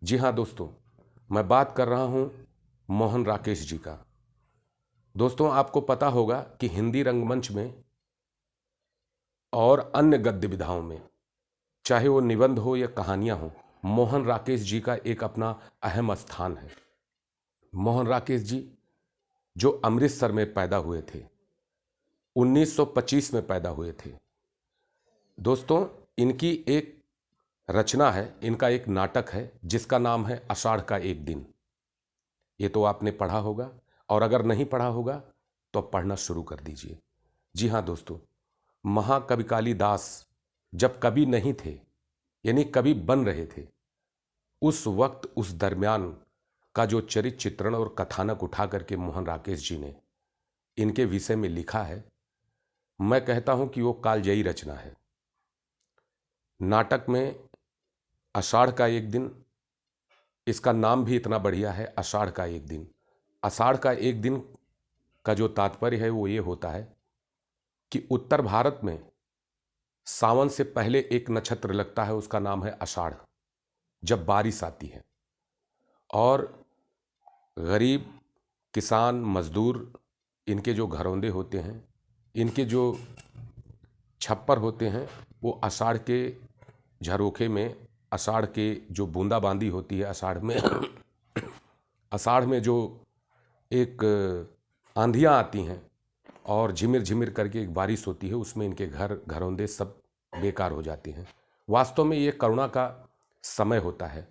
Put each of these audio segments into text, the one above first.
जी हाँ दोस्तों, मैं बात कर रहा हूँ मोहन राकेश जी का। दोस्तों, आपको पता होगा कि हिंदी रंगमंच में और अन्य गद्य विधाओं में, चाहे वो निबंध हो या कहानियाँ हों, मोहन राकेश जी का एक अपना अहम स्थान है। मोहन राकेश जी जो अमृतसर में पैदा हुए थे, 1925 में पैदा हुए थे। दोस्तों, इनकी एक रचना है, इनका एक नाटक है जिसका नाम है आषाढ़ का एक दिन। ये तो आपने पढ़ा होगा, और अगर नहीं पढ़ा होगा तो अब पढ़ना शुरू कर दीजिए। जी हाँ दोस्तों, महाकवि कालिदास जब कवि नहीं थे, यानी कवि बन रहे थे, उस वक्त उस दरमियान का जो चरित्र चित्रण और कथानक उठा करके मोहन राकेश जी ने इनके विषय में लिखा है, मैं कहता हूं कि वो कालजयी रचना है। नाटक में आषाढ़ का एक दिन, इसका नाम भी इतना बढ़िया है, आषाढ़ का एक दिन। आषाढ़ का एक दिन का जो तात्पर्य है वो ये होता है कि उत्तर भारत में सावन से पहले एक नक्षत्र लगता है, उसका नाम है आषाढ़, जब बारिश आती है और गरीब किसान मजदूर, इनके जो घरौंदे होते हैं, इनके जो छप्पर होते हैं, वो आषाढ़ के झरोखे में, आषाढ़ के जो बूंदाबांदी होती है आषाढ़ में आषाढ़ में जो एक आंधियाँ आती हैं और झिमिर झिमिर करके एक बारिश होती है, उसमें इनके घरौंदे सब बेकार हो जाते हैं। वास्तव में ये करुणा का समय होता है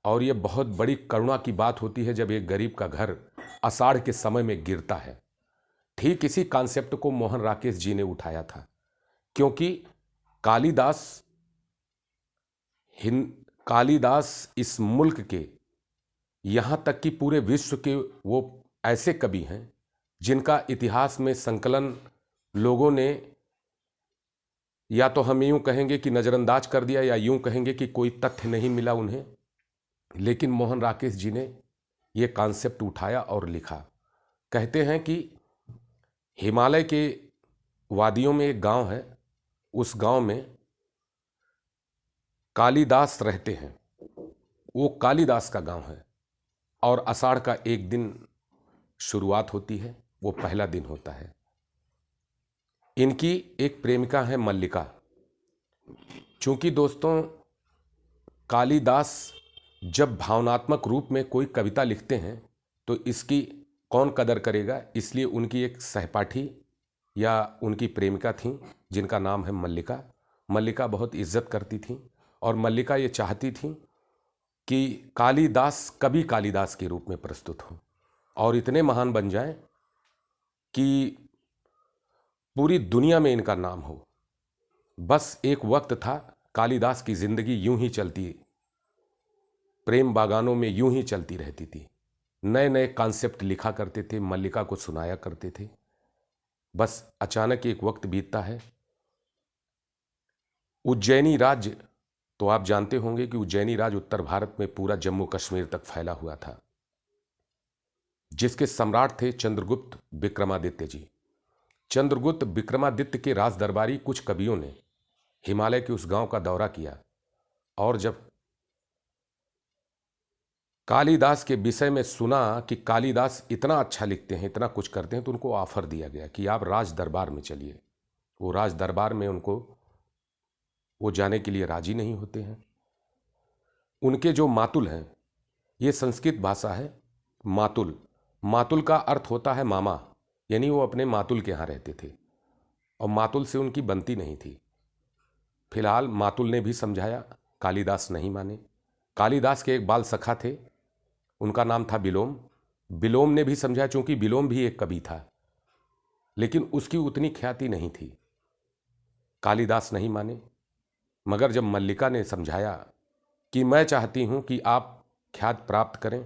और ये बहुत बड़ी करुणा की बात होती है जब एक गरीब का घर आषाढ़ के समय में गिरता है। ठीक इसी कॉन्सेप्ट को मोहन राकेश जी ने उठाया था, क्योंकि कालिदास कालिदास इस मुल्क के, यहाँ तक कि पूरे विश्व के वो ऐसे कवि हैं जिनका इतिहास में संकलन लोगों ने, या तो हम यूं कहेंगे कि नज़रअंदाज कर दिया, या यूं कहेंगे कि कोई तथ्य नहीं मिला उन्हें, लेकिन मोहन राकेश जी ने ये कॉन्सेप्ट उठाया और लिखा। कहते हैं कि हिमालय के वादियों में एक गांव है, उस गांव में कालिदास रहते हैं, वो कालिदास का गांव है, और आषाढ़ का एक दिन शुरुआत होती है, वो पहला दिन होता है। इनकी एक प्रेमिका है मल्लिका। चूंकि दोस्तों, कालिदास जब भावनात्मक रूप में कोई कविता लिखते हैं तो इसकी कौन कदर करेगा, इसलिए उनकी एक सहपाठी या उनकी प्रेमिका थी जिनका नाम है मल्लिका। मल्लिका बहुत इज्जत करती थी और मल्लिका ये चाहती थी कि कालिदास कवि कालिदास के रूप में प्रस्तुत हो और इतने महान बन जाएं कि पूरी दुनिया में इनका नाम हो। बस एक वक्त था, कालिदास की जिंदगी यूं ही चलती, प्रेम बागानों में यूं ही चलती रहती थी। नए नए कॉन्सेप्ट लिखा करते थे, मल्लिका को सुनाया करते थे। बस अचानक एक वक्त बीतता है। उज्जैनी राज्य, तो आप जानते होंगे कि उज्जैनी राज्य उत्तर भारत में पूरा जम्मू कश्मीर तक फैला हुआ था, जिसके सम्राट थे चंद्रगुप्त विक्रमादित्य जी। चंद्रगुप्त विक्रमादित्य के राज दरबारी कुछ कवियों ने हिमालय के उस गांव का दौरा किया, और जब कालिदास के विषय में सुना कि कालिदास इतना अच्छा लिखते हैं, इतना कुछ करते हैं, तो उनको ऑफर दिया गया कि आप राज दरबार में चलिए। वो राज दरबार में वो जाने के लिए राजी नहीं होते हैं। उनके जो मातुल हैं, ये संस्कृत भाषा है मातुल। मातुल का अर्थ होता है मामा, यानी वो अपने मातुल के यहाँ रहते थे और मातुल से उनकी बनती नहीं थी। फिलहाल मातुल ने भी समझाया, कालिदास नहीं माने। कालिदास के एक बाल सखा थे, उनका नाम था विलोम। विलोम ने भी समझाया, चूंकि विलोम भी एक कवि था, लेकिन उसकी उतनी ख्याति नहीं थी। कालिदास नहीं माने, मगर जब मल्लिका ने समझाया कि मैं चाहती हूं कि आप ख्याति प्राप्त करें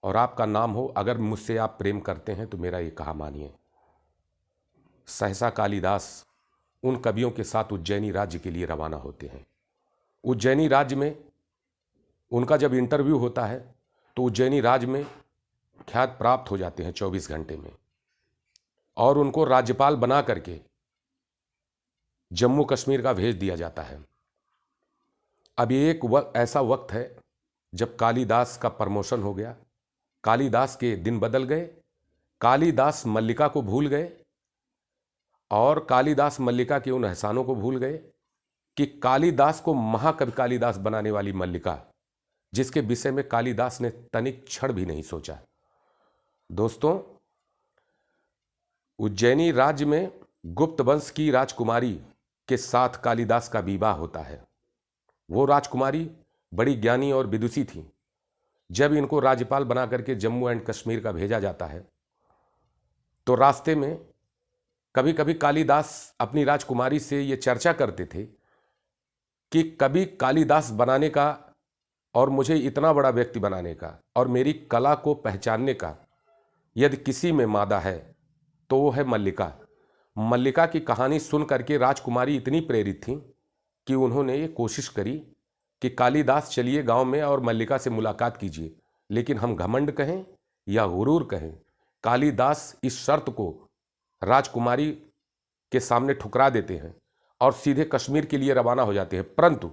और आपका नाम हो, अगर मुझसे आप प्रेम करते हैं तो मेरा ये कहा मानिए। सहसा कालिदास उन कवियों के साथ उज्जैनी राज्य के लिए रवाना होते हैं। उज्जैनी राज्य में उनका जब इंटरव्यू होता है तो उज्जैनी राज्य में ख्याति प्राप्त हो जाते हैं 24 घंटे में, और उनको राज्यपाल बना करके जम्मू कश्मीर का भेज दिया जाता है। अब ये एक ऐसा वक्त है जब कालिदास का प्रमोशन हो गया, कालिदास के दिन बदल गए, कालिदास मल्लिका को भूल गए और कालिदास मल्लिका के उन एहसानों को भूल गए कि कालिदास को महाकवि कालिदास बनाने वाली मल्लिका, जिसके विषय में कालिदास ने तनिक क्षण भी नहीं सोचा। दोस्तों, उज्जैनी राज्य में गुप्त वंश की राजकुमारी के साथ कालिदास का विवाह होता है। वो राजकुमारी बड़ी ज्ञानी और विदुषी थी। जब इनको राज्यपाल बना करके जम्मू एंड कश्मीर का भेजा जाता है तो रास्ते में कभी कभी कालिदास अपनी राजकुमारी से ये चर्चा करते थे कि कभी कालिदास बनाने का और मुझे इतना बड़ा व्यक्ति बनाने का और मेरी कला को पहचानने का यदि किसी में मादा है तो वो है मल्लिका। मल्लिका की कहानी सुन करके राजकुमारी इतनी प्रेरित थी कि उन्होंने ये कोशिश करी कि कालिदास चलिए गांव में और मल्लिका से मुलाकात कीजिए, लेकिन हम घमंड कहें या गुरूर कहें, कालिदास इस शर्त को राजकुमारी के सामने ठुकरा देते हैं और सीधे कश्मीर के लिए रवाना हो जाते हैं। परंतु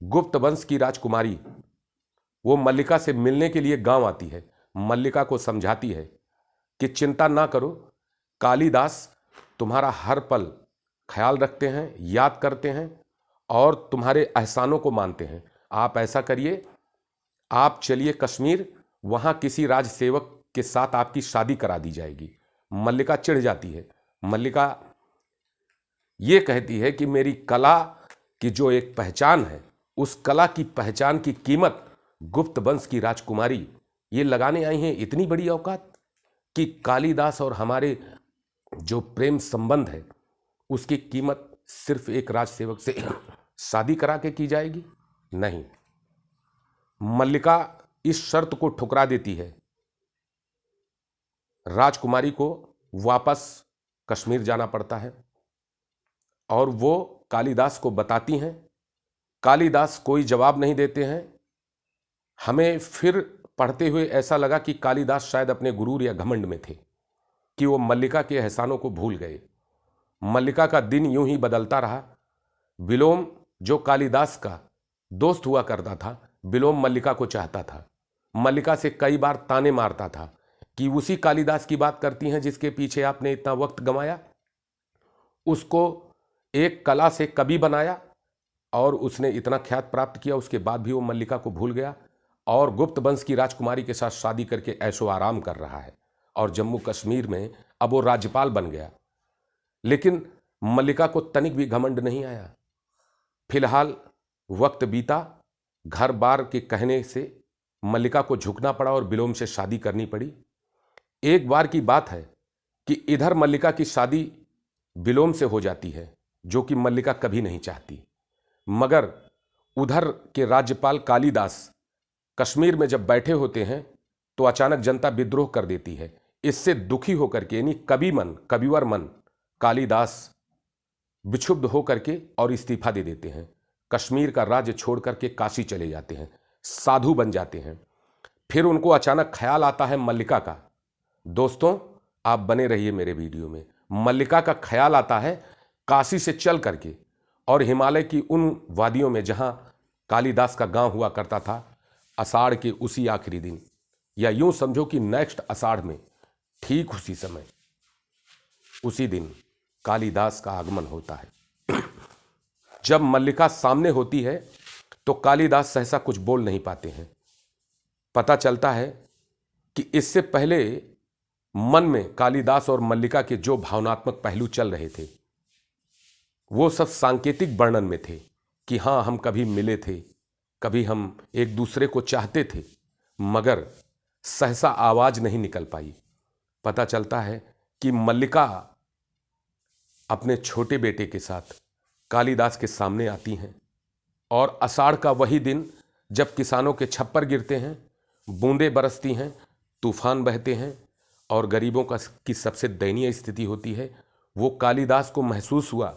गुप्त वंश की राजकुमारी वो मल्लिका से मिलने के लिए गांव आती है, मल्लिका को समझाती है कि चिंता ना करो, कालिदास तुम्हारा हर पल ख्याल रखते हैं, याद करते हैं और तुम्हारे एहसानों को मानते हैं। आप ऐसा करिए, आप चलिए कश्मीर, वहां किसी राज सेवक के साथ आपकी शादी करा दी जाएगी। मल्लिका चिढ़ जाती है। मल्लिका ये कहती है कि मेरी कला की जो एक पहचान है, उस कला की पहचान की कीमत गुप्त वंश की राजकुमारी ये लगाने आई हैं इतनी बड़ी औकात कि कालिदास और हमारे जो प्रेम संबंध है उसकी कीमत सिर्फ एक राज सेवक से शादी करा के की जाएगी? नहीं। मल्लिका इस शर्त को ठुकरा देती है। राजकुमारी को वापस कश्मीर जाना पड़ता है और वो कालिदास को बताती हैं। कालिदास कोई जवाब नहीं देते हैं। हमें फिर पढ़ते हुए ऐसा लगा कि कालिदास शायद अपने गुरूर या घमंड में थे कि वो मल्लिका के एहसानों को भूल गए। मल्लिका का दिन यूं ही बदलता रहा। विलोम जो कालिदास का दोस्त हुआ करता था, विलोम मल्लिका को चाहता था। मल्लिका से कई बार ताने मारता था कि उसी कालिदास की बात करती हैं जिसके पीछे आपने इतना वक्त गंवाया, उसको एक कला से कवि बनाया और उसने इतना ख्यात प्राप्त किया, उसके बाद भी वो मल्लिका को भूल गया और गुप्त वंश की राजकुमारी के साथ शादी करके ऐशो आराम कर रहा है और जम्मू कश्मीर में अब वो राज्यपाल बन गया। लेकिन मल्लिका को तनिक भी घमंड नहीं आया। फिलहाल वक्त बीता, घर बार के कहने से मल्लिका को झुकना पड़ा और विलोम से शादी करनी पड़ी। एक बार की बात है कि इधर मल्लिका की शादी विलोम से हो जाती है, जो कि मल्लिका कभी नहीं चाहती, मगर उधर के राज्यपाल कालिदास कश्मीर में जब बैठे होते हैं तो अचानक जनता विद्रोह कर देती है। इससे दुखी होकर के, यानी कविवर मन कालिदास विक्षुब्ध होकर के और इस्तीफा दे देते हैं। कश्मीर का राज्य छोड़ करके काशी चले जाते हैं, साधु बन जाते हैं। फिर उनको अचानक ख्याल आता है मल्लिका का। दोस्तों, आप बने रहिए मेरे वीडियो में। मल्लिका का ख्याल आता है काशी से चल करके और हिमालय की उन वादियों में जहां कालिदास का गांव हुआ करता था, आषाढ़ के उसी आखिरी दिन, या यूं समझो कि नेक्स्ट आषाढ़ में ठीक उसी समय, उसी दिन कालिदास का आगमन होता है। जब मल्लिका सामने होती है तो कालिदास सहसा कुछ बोल नहीं पाते हैं। पता चलता है कि इससे पहले मन में कालिदास और मल्लिका के जो भावनात्मक पहलू चल रहे थे वो सब सांकेतिक वर्णन में थे कि हाँ, हम कभी मिले थे, कभी हम एक दूसरे को चाहते थे, मगर सहसा आवाज नहीं निकल पाई। पता चलता है कि मल्लिका अपने छोटे बेटे के साथ कालिदास के सामने आती हैं और आषाढ़ का वही दिन जब किसानों के छप्पर गिरते हैं, बूंदें बरसती हैं, तूफान बहते हैं और गरीबों की सबसे दयनीय स्थिति होती है, वो कालिदास को महसूस हुआ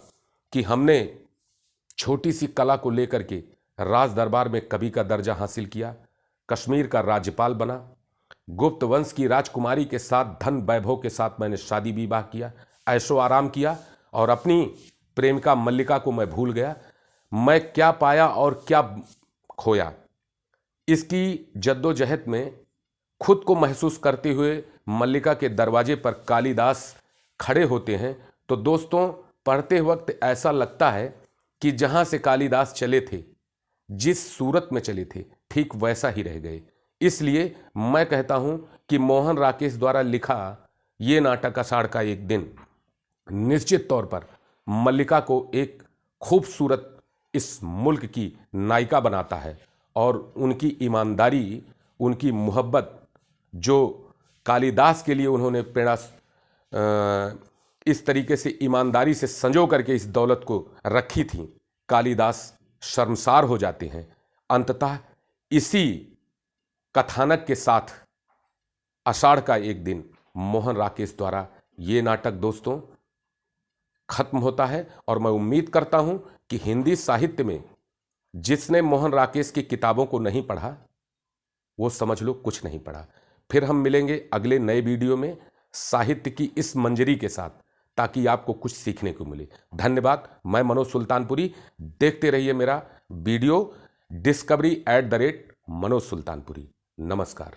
कि हमने छोटी सी कला को लेकर के राज दरबार में कवि का दर्जा हासिल किया, कश्मीर का राज्यपाल बना, गुप्त वंश की राजकुमारी के साथ धन वैभव के साथ मैंने शादी विवाह किया, ऐशो आराम किया और अपनी प्रेमिका मल्लिका को मैं भूल गया। मैं क्या पाया और क्या खोया, इसकी जद्दोजहद में खुद को महसूस करते हुए मल्लिका के दरवाजे पर कालिदास खड़े होते हैं तो दोस्तों, पढ़ते वक्त ऐसा लगता है कि जहां से कालिदास चले थे, जिस सूरत में चले थे, ठीक वैसा ही रह गए। इसलिए मैं कहता हूं कि मोहन राकेश द्वारा लिखा ये नाटक आषाढ़ का एक दिन निश्चित तौर पर मल्लिका को एक खूबसूरत इस मुल्क की नायिका बनाता है और उनकी ईमानदारी, उनकी मोहब्बत जो कालिदास के लिए उन्होंने प्रेरणा इस तरीके से ईमानदारी से संजो करके इस दौलत को रखी थी, कालिदास शर्मसार हो जाते हैं। अंततः इसी कथानक के साथ आषाढ़ का एक दिन मोहन राकेश द्वारा ये नाटक दोस्तों खत्म होता है। और मैं उम्मीद करता हूं कि हिंदी साहित्य में जिसने मोहन राकेश की किताबों को नहीं पढ़ा, वो समझ लो कुछ नहीं पढ़ा। फिर हम मिलेंगे अगले नए वीडियो में साहित्य की इस मंजरी के साथ, ताकि आपको कुछ सीखने को मिले। धन्यवाद। मैं मनोज सुल्तानपुरी। देखते रहिए मेरा वीडियो discovery@मनोज सुल्तानपुरी। नमस्कार।